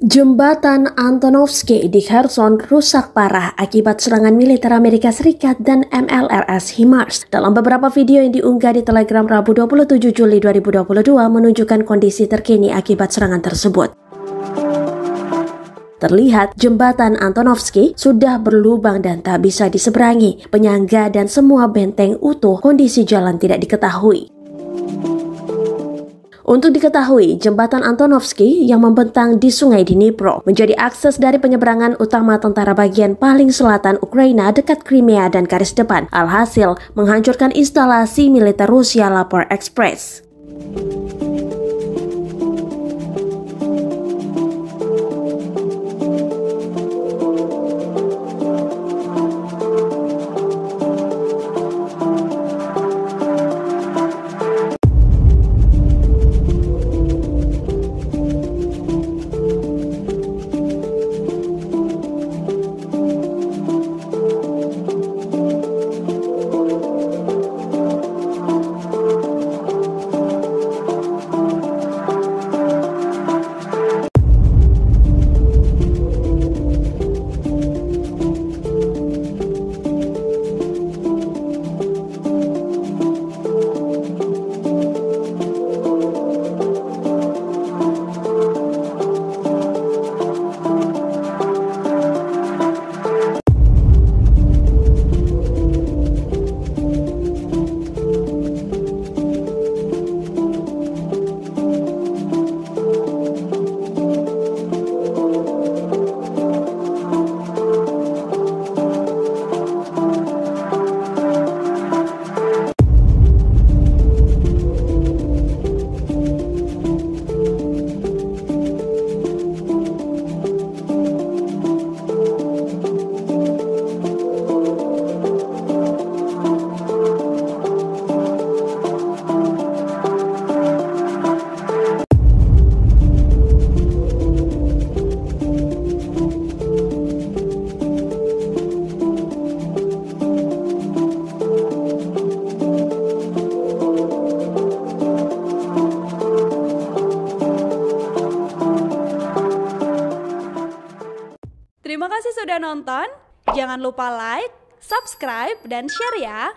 Jembatan Antonovsky di Kherson rusak parah akibat serangan militer Amerika Serikat dan MLRS HIMARS. Dalam beberapa video yang diunggah di Telegram Rabu 27 Juli 2022 menunjukkan kondisi terkini akibat serangan tersebut. Terlihat jembatan Antonovsky sudah berlubang dan tak bisa diseberangi. Penyangga dan semua benteng utuh, kondisi jalan tidak diketahui. Untuk diketahui, jembatan Antonovsky yang membentang di Sungai Dnipro menjadi akses dari penyeberangan utama tentara bagian paling selatan Ukraina dekat Crimea dan garis depan. Alhasil, menghancurkan instalasi militer Rusia, lapor Express. Terima kasih sudah nonton. Jangan lupa like, subscribe, dan share ya.